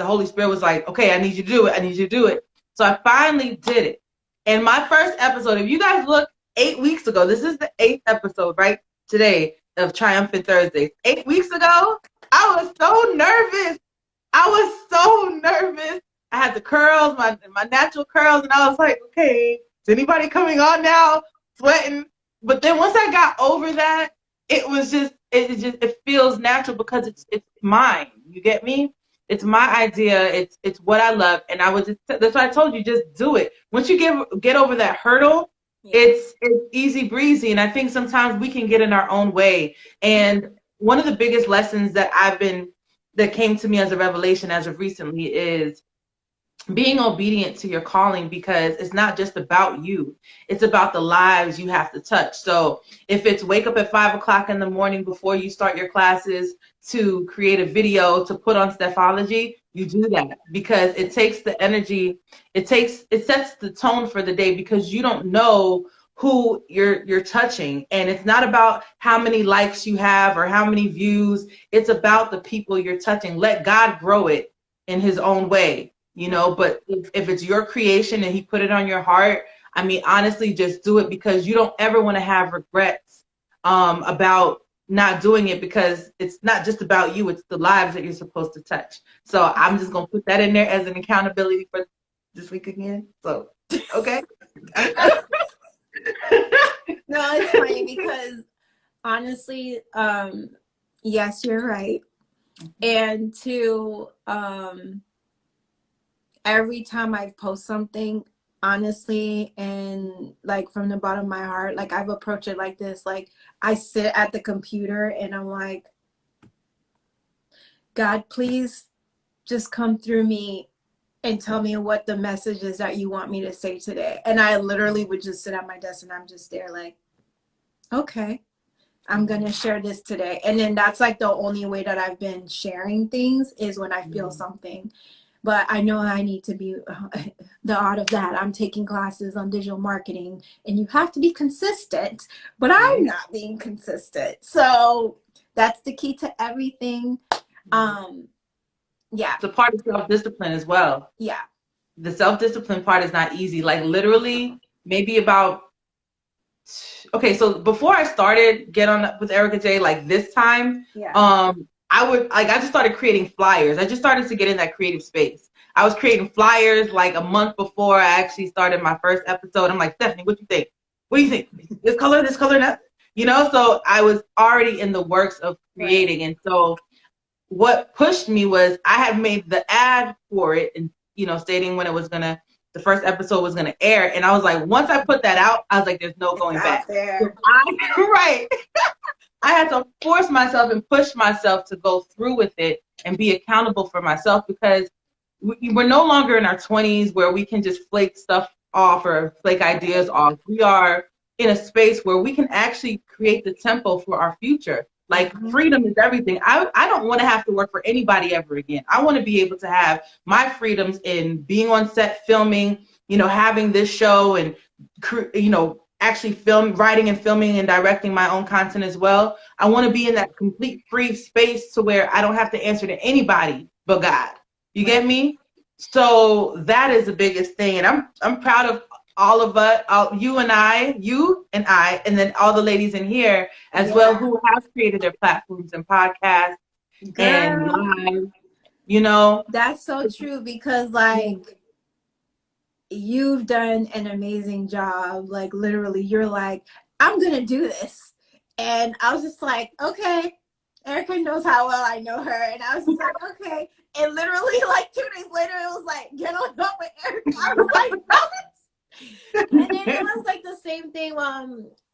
Holy Spirit was like, okay, I need you to do it. I need you to do it. So I finally did it. And my first episode, if you guys look 8 weeks ago, this is the 8th episode, right? Today of Triumphant Thursdays. 8 weeks ago, I was so nervous. I had the curls, my natural curls, and I was like, okay, is anybody coming on now? Sweating. But then once I got over that, it feels natural because it's mine. You get me? It's my idea. It's what I love, and that's why I told you, just do it. Once you get over that hurdle, it's easy breezy. And I think sometimes we can get in our own way. And one of the biggest lessons that came to me as a revelation as of recently is being obedient to your calling, because it's not just about you. It's about the lives you have to touch. So if it's wake up at 5 o'clock in the morning before you start your classes to create a video to put on Stephalogie, you do that, because it takes the energy, it sets the tone for the day, because you don't know who you're touching. And it's not about how many likes you have or how many views. It's about the people you're touching. Let God grow it in his own way. You know, but if it's your creation and he put it on your heart, I mean, honestly, just do it, because you don't ever want to have regrets about not doing it, because it's not just about you, it's the lives that you're supposed to touch. So I'm just going to put that in there as an accountability for this week again. So, okay. No, it's funny because honestly, yes, you're right. And every time I post something, honestly, and like from the bottom of my heart, like I've approached it like this, like I sit at the computer and I'm like, God, please just come through me and tell me what the message is that you want me to say today. And I literally would just sit at my desk and I'm just there like, okay, I'm going to share this today. And then that's like the only way that I've been sharing things is when I feel something. But I know I need to be the art of that. I'm taking classes on digital marketing and you have to be consistent, but I'm not being consistent. So that's the key to everything. Yeah. It's a part of self-discipline as well. Yeah. The self-discipline part is not easy. Like literally maybe about, okay, so before I started Get On with Erica J, like this time, I just started creating flyers. I just started to get in that creative space. I was creating flyers like a month before I actually started my first episode. I'm like, Stephanie, what do you think? What do you think? This color, that, you know? So I was already in the works of creating. And so what pushed me was I had made the ad for it and, you know, stating when the first episode was going to air. And I was like, once I put that out, I was like, there's no going back. There. Right. I had to force myself and push myself to go through with it and be accountable for myself, because we're no longer in our 20s where we can just flake stuff off or flake ideas off. We are in a space where we can actually create the tempo for our future. Like freedom is everything. I don't want to have to work for anybody ever again. I want to be able to have my freedoms in being on set, filming, you know, having this show and, you know, actually writing and filming and directing my own content as well. I want to be in that complete free space to where I don't have to answer to anybody but God. You get me? So that is the biggest thing. And I'm proud of all of us, you and I, and then all the ladies in here as well who have created their platforms and podcasts and live, you know. That's so true, because like you've done an amazing job. Like literally you're like, I'm gonna do this, And I was just like, okay, Erica knows how well I know her. And I was just like, okay. And literally like 2 days later, it was like, get on up with Erica. I was like, what? And then it was like the same thing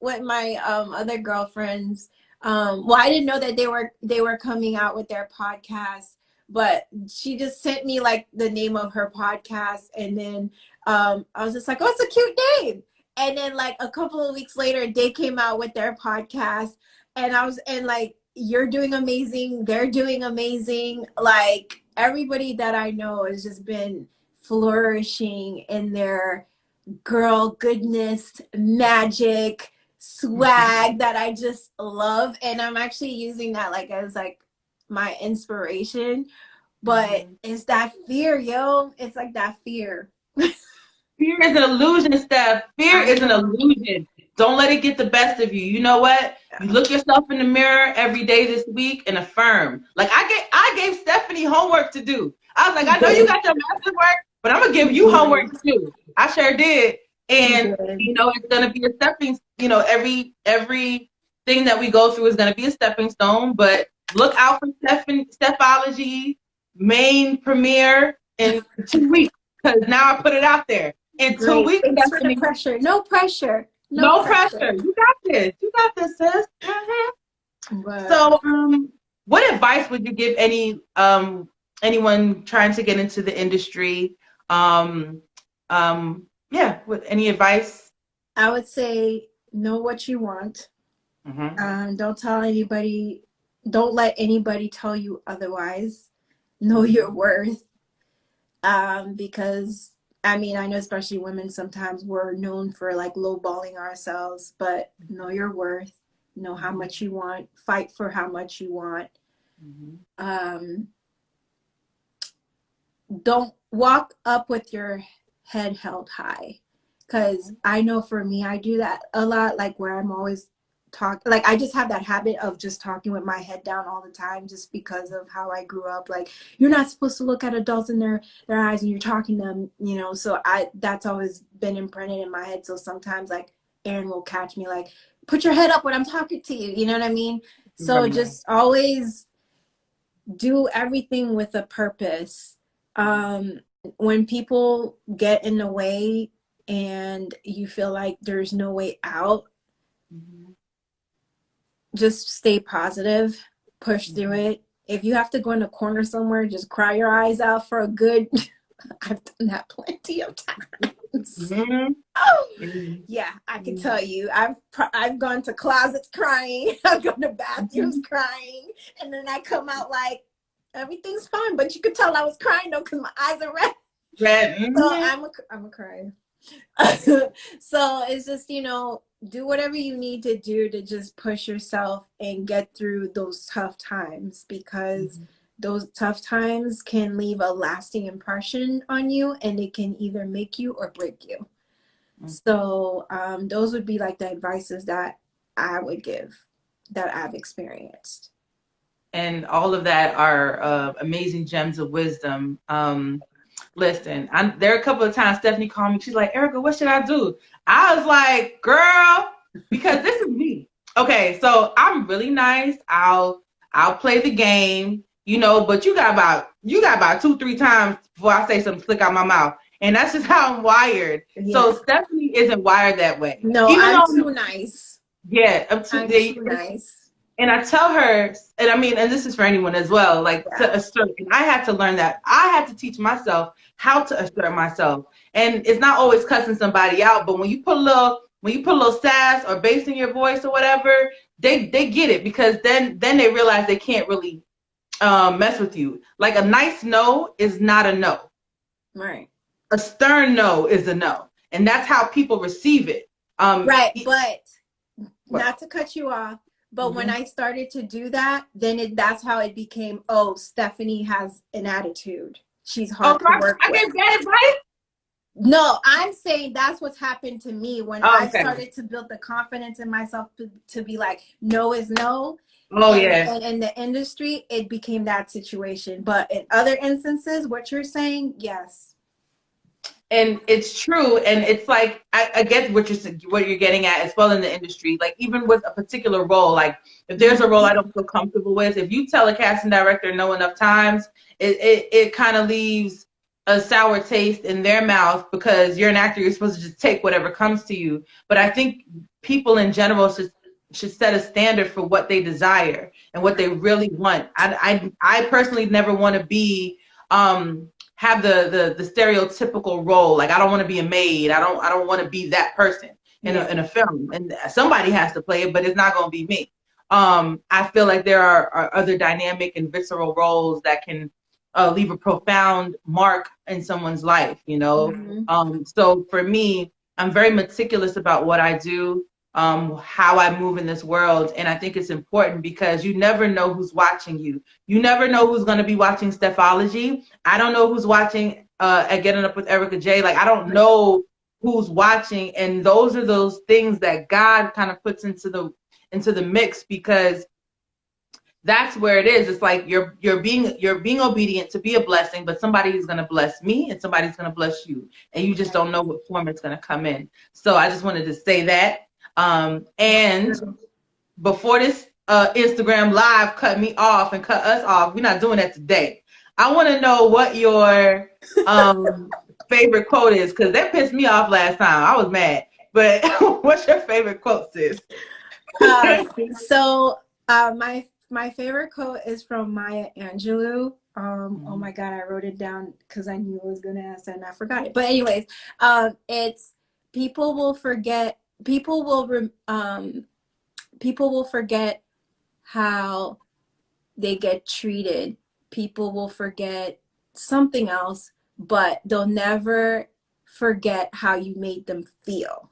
with my other girlfriends. Well, I didn't know that they were coming out with their podcast, but she just sent me like the name of her podcast, and then I was just like, oh, it's a cute name. And then like a couple of weeks later, they came out with their podcast, and like, you're doing amazing, they're doing amazing. Like everybody that I know has just been flourishing in their girl goodness, magic, swag that I just love. And I'm actually using that like as like my inspiration. But it's that fear, yo. It's like that fear. Fear is an illusion, Steph. Fear is an illusion. Don't let it get the best of you. You know what? You look yourself in the mirror every day this week and affirm. Like I gave Stephanie homework to do. I was like, I know you got your master's work, but I'm gonna give you homework too. I sure did. And you know, it's gonna be a stepping, you know, every thing that we go through is gonna be a stepping stone. But look out for Stephalogie main premiere in 2 weeks, because now I put it out there. In 2 weeks, thanks for the pressure. No pressure. No pressure. You got this. You got this, sis. So, what advice would you give anyone trying to get into the industry? With any advice? I would say know what you want. Don't tell anybody. Don't let anybody tell you otherwise. Know your worth. Because I mean, I know especially women, sometimes we're known for like lowballing ourselves, but know your worth, know how much you want, fight for how much you want. Don't walk up with your head held high, because I know for me, I do that a lot, like where I'm always like I just have that habit of just talking with my head down all the time, just because of how I grew up. Like, you're not supposed to look at adults in their eyes when you're talking to them, you know. So that's always been imprinted in my head. So sometimes like Aaron will catch me like, put your head up when I'm talking to you, you know what I mean? So just always do everything with a purpose. When people get in the way and you feel like there's no way out, just stay positive, push through it. If you have to go in a corner somewhere, just cry your eyes out for a good, I've done that plenty of times. Yeah, I can tell you, I've gone to closets crying, I've gone to bathrooms crying, and then I come out like, everything's fine, but you could tell I was crying though, because my eyes are red. So I'm a crier. So it's just, you know, do whatever you need to do to just push yourself and get through those tough times, because those tough times can leave a lasting impression on you, and it can either make you or break you. So those would be like the advices that I would give, that I've experienced. And all of that are amazing gems of wisdom. Listen, there are a couple of times Stephanie called me. She's like, Erica, what should I do? I was like, girl, because this is me. Okay, so I'm really nice. I'll play the game, you know, but you got about 2-3 times before I say something slick out my mouth. And that's just how I'm wired. Yeah. So Stephanie isn't wired that way. No, I'm too nice. Yeah, I'm too nice. And I tell her, and I mean, and this is for anyone as well, like to assert. And I had to learn that. I had to teach myself how to assert myself. And it's not always cussing somebody out, but when you put a little sass or bass in your voice or whatever, they get it, because then they realize they can't really mess with you. Like a nice no is not a no. Right. A stern no is a no, and that's how people receive it. Right, but not to cut you off. But when I started to do that, then that's how it became, oh, Stephanie has an attitude. She's hard to work with. I get bad advice? No, I'm saying that's what's happened to me when I started to build the confidence in myself to be like, no is no. And in the industry, it became that situation. But in other instances, what you're saying, yes. And it's true, and it's like I get what you're getting at as well in the industry. Like even with a particular role, like if there's a role I don't feel comfortable with, if you tell a casting director no enough times, it kind of leaves a sour taste in their mouth because you're an actor. You're supposed to just take whatever comes to you. But I think people in general should set a standard for what they desire and what they really want. I personally never want to be have the stereotypical role. Like I don't want to be a maid. I don't want to be that person in a film. And somebody has to play it, but it's not going to be me. I feel like there are other dynamic and visceral roles that can leave a profound mark in someone's life, you know? So for me, I'm very meticulous about what I do, how I move in this world. And I think it's important because you never know who's watching you. You never know who's going to be watching Stephalogie. I don't know who's watching at Getting Up with Erica J. Like, I don't know who's watching. And those are those things that God kind of puts into the mix, because that's where it is. It's like you're being obedient to be a blessing, but somebody is going to bless me and somebody's going to bless you. And you just don't know what form it's going to come in. So I just wanted to say that. And before this Instagram live cut me off and cut us off, we're not doing that today. I want to know what your favorite quote is, because that pissed me off last time. I was mad. But what's your favorite quote, sis? My favorite quote is from Maya Angelou. Oh my God, I wrote it down because I knew I was gonna ask that and I forgot it. But anyways, it's people will forget how they get treated. People will forget something else, but they'll never forget how you made them feel.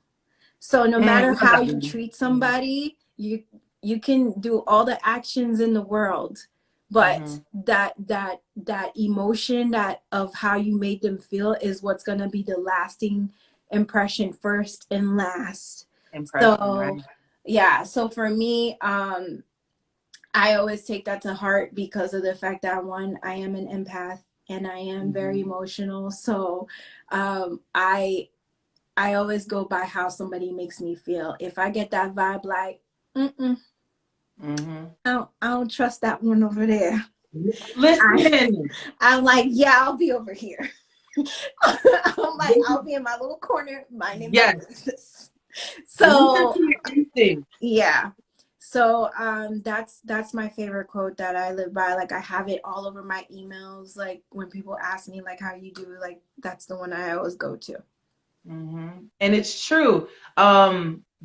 So no matter how you treat somebody, you can do all the actions in the world, but that emotion of how you made them feel is what's going to be the lasting impression first and last. So for me, I always take that to heart because of the fact that, one, I am an empath and I am very emotional. So I always go by how somebody makes me feel. If I get that vibe like, I don't trust that one over there. Listen, I'm like, yeah, I'll be over here. I'm like, I'll be in my little corner minding my business. So yeah. So that's my favorite quote that I live by. Like I have it all over my emails. Like when people ask me like how you do, like that's the one I always go to. And it's true.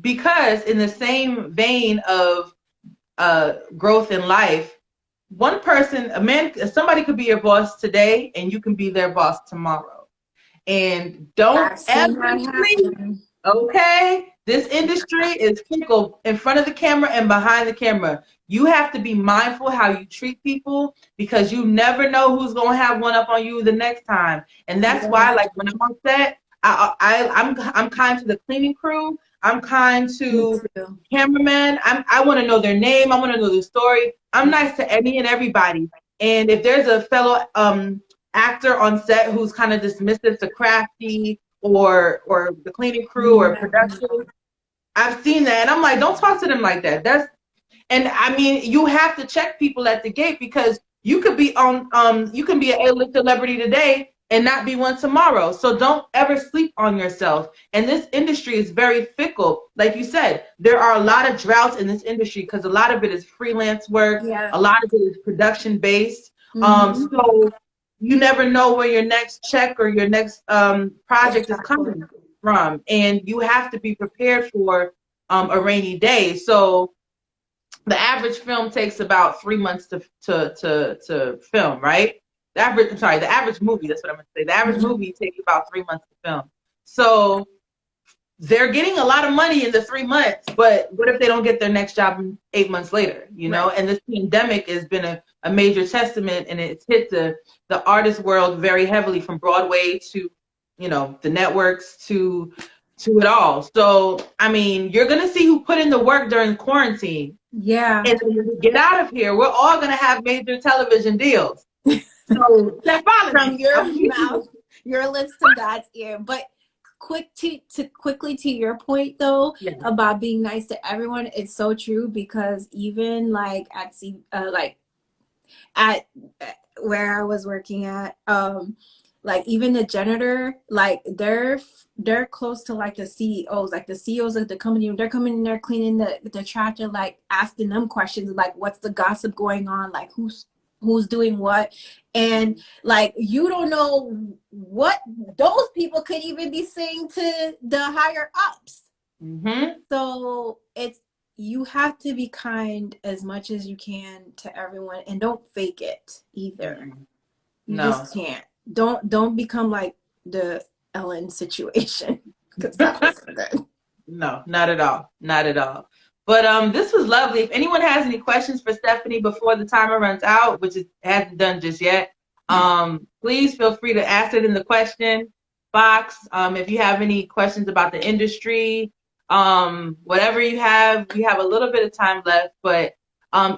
Because in the same vein of growth in life, one person, somebody could be your boss today and you can be their boss tomorrow. And don't ever sleep. Okay? This industry is fickle in front of the camera and behind the camera. You have to be mindful how you treat people because you never know who's going to have one up on you the next time. And that's why, like, when I'm on set, I'm kind to the cleaning crew. I'm kind to cameramen. I want to know their name. I want to know their story. I'm nice to any and everybody. And if there's a fellow actor on set who's kind of dismissive to crafty or the cleaning crew or production, I've seen that. And I'm like, don't talk to them like that. And I mean, you have to check people at the gate because you could be you can be an A-list celebrity today and not be one tomorrow. So don't ever sleep on yourself. And this industry is very fickle. Like you said, there are a lot of droughts in this industry because a lot of it is freelance work. A lot of it is production based. So you never know where your next check or your next project is coming from. And you have to be prepared for a rainy day. So the average film takes about 3 months to film, right? The average movie, that's what I'm going to say. The average movie takes about 3 months to film. So they're getting a lot of money in the 3 months, but what if they don't get their next job 8 months later, you know? And this pandemic has been a major testament, and it's hit the artist world very heavily, from Broadway to, you know, the networks to it all. So, I mean, you're going to see who put in the work during quarantine. And when we get out of here, we're all going to have major television deals. So, from your mouth Your lips to God's ear. But quickly to your point though, Yeah. about being nice to everyone, it's so true, because even like at where I was working at, like even the janitor, like they're close to like the CEOs, like the CEOs of the company. They're coming in there cleaning the trash, and like asking them questions like, what's the gossip going on, like who's doing what. And like, you don't know what those people could even be saying to the higher ups. Mm-hmm. So you have to be kind as much as you can to everyone, and don't fake it either. You just can't. Don't become like the Ellen situation, because that wasn't good. No, not at all. Not at all. But this was lovely. If anyone has any questions for Stephanie before the timer runs out, which it hasn't done just yet, please feel free to ask it in the question box. If you have any questions about the industry, whatever you have, we have a little bit of time left. But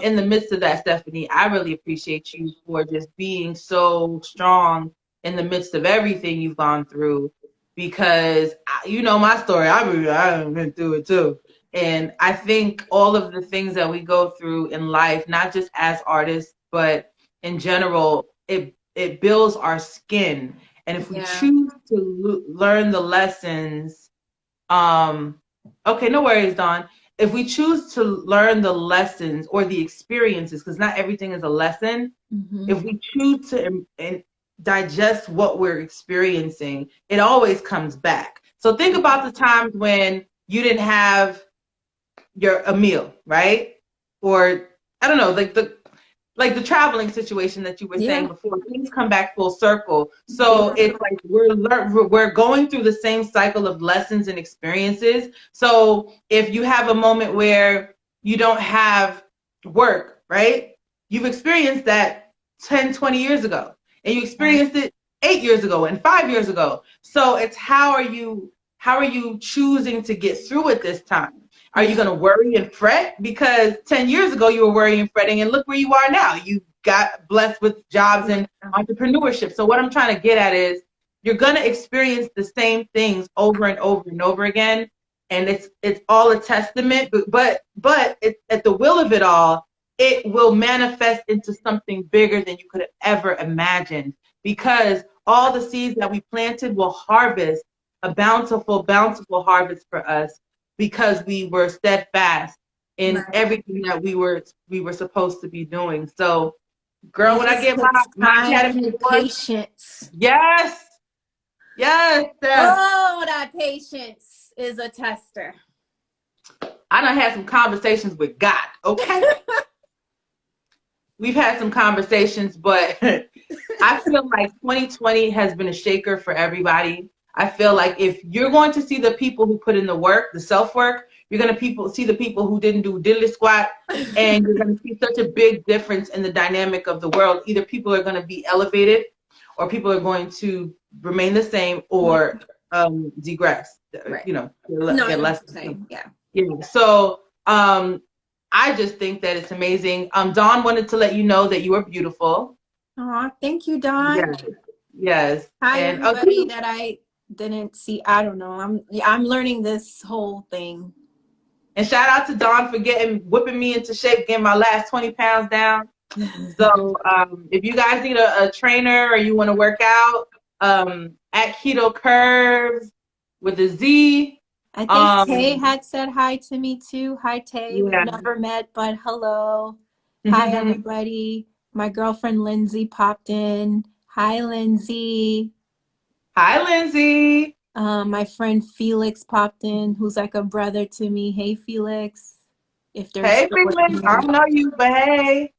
in the midst of that, Stephanie, I really appreciate you for just being so strong in the midst of everything you've gone through. Because you know my story, I've been through it too. And I think all of the things that we go through in life, not just as artists, but in general, it builds our skin. And if we choose to learn the lessons, okay, no worries, Dawn. If we choose to learn the lessons or the experiences, because not everything is a lesson, if we choose to digest what we're experiencing, it always comes back. So think about the times when you didn't have a meal, right? Or I don't know, like the traveling situation that you were saying before. Things come back full circle. So it's like we're going through the same cycle of lessons and experiences. So if you have a moment where you don't have work, right? You've experienced that 10, 20 years ago. And you experienced it 8 years ago and 5 years ago. So it's how are you choosing to get through it this time? Are you going to worry and fret? Because 10 years ago you were worrying and fretting, and look where you are now. You got blessed with jobs and entrepreneurship. So what I'm trying to get at is you're going to experience the same things over and over and over again. And it's all a testament, but it's at the will of it all. It will manifest into something bigger than you could have ever imagined, because all the seeds that we planted will harvest a bountiful, bountiful harvest for us, because we were steadfast in everything that we were supposed to be doing. So, girl, when I get my academy patience. Yes. Oh, that patience is a tester. I done had some conversations with God, okay? We've had some conversations, but I feel like 2020 has been a shaker for everybody. I feel like if you're going to see the people who put in the work, the self-work, you're going to see the people who didn't do diddly squat, and you're going to see such a big difference in the dynamic of the world. Either people are going to be elevated, or people are going to remain the same, or digress, right. You know, get less. Yeah. So I just think that it's amazing. Dawn wanted to let you know that you are beautiful. Aw, thank you, Dawn. Yes. Hi, everybody that I didn't see. I don't know. I'm learning this whole thing. And shout out to Dawn for whipping me into shape, getting my last 20 pounds down. So if you guys need a trainer or you want to work out, at Keto Curves with a Z. I think Tay had said hi to me too. Hi, Tay. We've never met, but hello. Hi, everybody. My girlfriend Lindsay popped in. Hi, Lindsay. Hi, Lindsay. My friend Felix popped in, who's like a brother to me. Hey, Felix. Hey, Felix. I don't know you, but hey.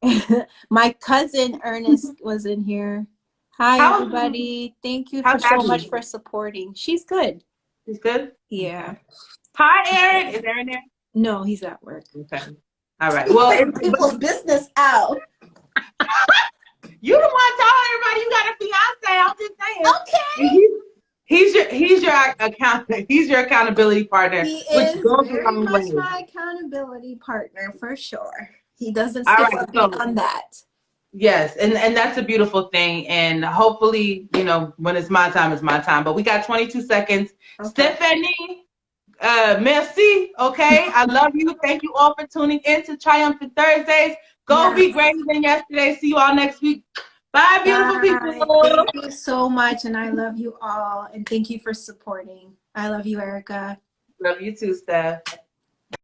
My cousin Ernest was in here. Hi, everybody. Thank you so much for supporting. She's good. She's good? Yeah. Hi, Aaron. Is Aaron there? No, he's at work. Okay. All right. Well, it's people's business out. You the one telling everybody you got a fiance. I'm just saying. Okay. He's your accountability partner. He is very much my accountability partner for sure. He doesn't skip a beat on that. Yes, and that's a beautiful thing. And hopefully, you know, when it's my time, it's my time. But we got 22 seconds. Okay. Stephanie, merci. Okay, I love you. Thank you all for tuning in to Triumphant Thursdays. Go be Yes. greater than yesterday. See you all next week. Bye, beautiful Bye. people. Thank you so much. And I love you all. And thank you for supporting. I love you, Erica. Love you too, Steph.